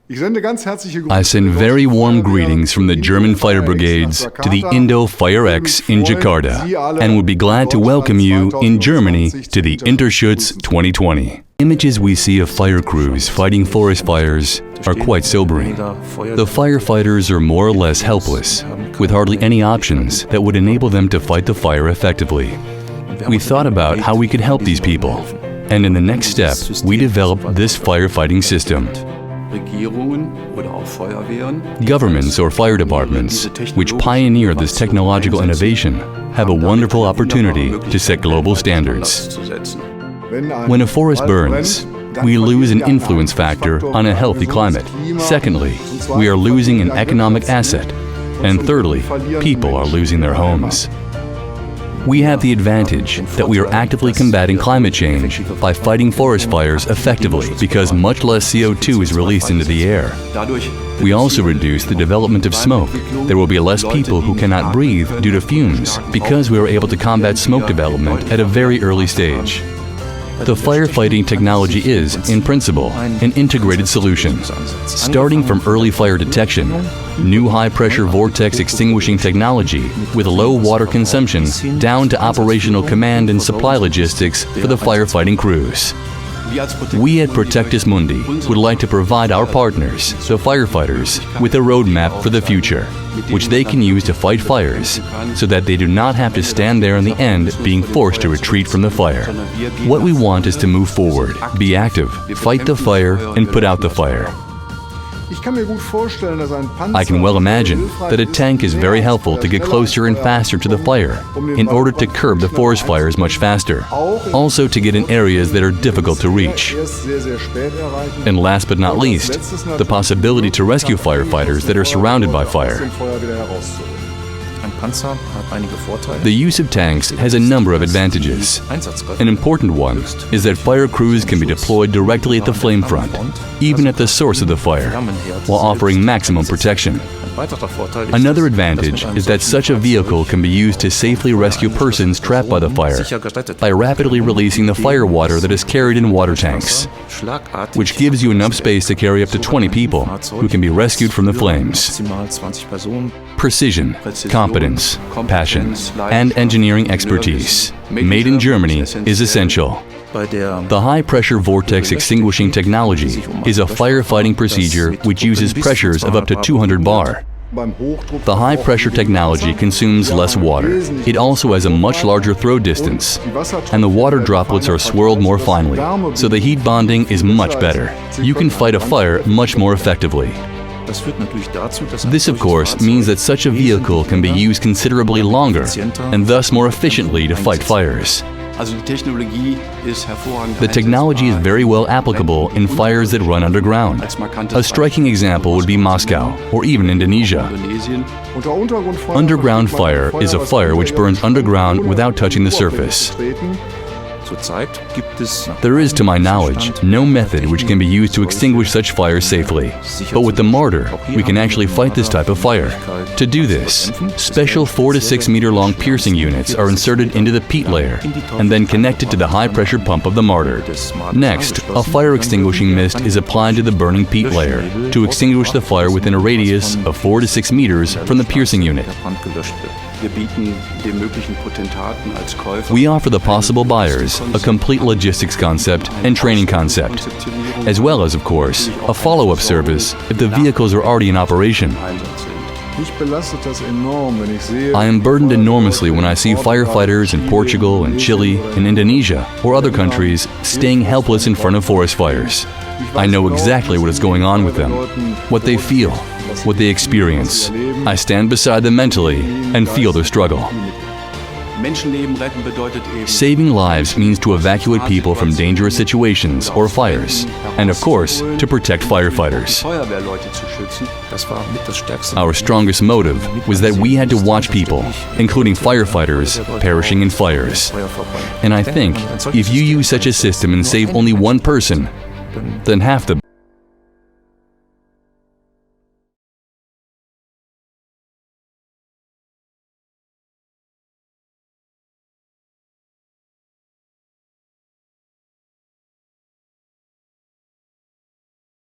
I send very warm greetings from the German fighter brigades to the Indo Fire X in Jakarta, and would be glad to welcome you in Germany to the Interschutz 2020. Images we see of fire crews fighting forest fires are quite sobering. The firefighters are more or less helpless, with hardly any options that would enable them to fight the fire effectively. We thought about how we could help these people, and in the next step, we developed this firefighting system. Governments or fire departments, which pioneer this technological innovation, have a wonderful opportunity to set global standards. When a forest burns, we lose an influence factor on a healthy climate. Secondly, we are losing an economic asset. And thirdly, people are losing their homes. We have the advantage that we are actively combating climate change by fighting forest fires effectively because much less CO2 is released into the air. We also reduce the development of smoke. There will be less people who cannot breathe due to fumes because we are able to combat smoke development at a very early stage. The firefighting technology is, in principle, an integrated solution. Starting from early fire detection, new high-pressure vortex extinguishing technology with low water consumption, down to operational command and supply logistics for the firefighting crews. We at Protectus Mundi would like to provide our partners, the firefighters, with a roadmap for the future, which they can use to fight fires, so that they do not have to stand there in the end being forced to retreat from the fire. What we want is to move forward, be active, fight the fire, and put out the fire. I can well imagine that a tank is very helpful to get closer and faster to the fire in order to curb the forest fires much faster, also to get in areas that are difficult to reach. And last but not least, the possibility to rescue firefighters that are surrounded by fire. The use of tanks has a number of advantages. An important one is that fire crews can be deployed directly at the flame front, even at the source of the fire, while offering maximum protection. Another advantage is that such a vehicle can be used to safely rescue persons trapped by the fire by rapidly releasing the fire water that is carried in water tanks, which gives you enough space to carry up to 20 people who can be rescued from the flames. Precision, competence, passion, and engineering expertise, made in Germany, is essential. The high-pressure vortex extinguishing technology is a firefighting procedure which uses pressures of up to 200 bar. The high-pressure technology consumes less water. It also has a much larger throw distance, and the water droplets are swirled more finely, so the heat bonding is much better. You can fight a fire much more effectively. This, of course, means that such a vehicle can be used considerably longer and thus more efficiently to fight fires. The technology is very well applicable in fires that run underground. A striking example would be Moscow, or even Indonesia. Underground fire is a fire which burns underground without touching the surface. There is, to my knowledge, no method which can be used to extinguish such fires safely. But with the mortar, we can actually fight this type of fire. To do this, special 4 to 6 meter long piercing units are inserted into the peat layer and then connected to the high-pressure pump of the mortar. Next, a fire extinguishing mist is applied to the burning peat layer to extinguish the fire within a radius of 4 to 6 meters from the piercing unit. We offer the possible buyers a complete logistics concept and training concept, as well as, of course, a follow-up service if the vehicles are already in operation. I am burdened enormously when I see firefighters in Portugal and Chile and Indonesia or other countries staying helpless in front of forest fires. I know exactly what is going on with them, what they feel, what they experience. I stand beside them mentally and feel their struggle. Saving lives means to evacuate people from dangerous situations or fires, and of course, to protect firefighters. Our strongest motive was that we had to watch people, including firefighters, perishing in fires. And I think, if you use such a system and save only one person, then half the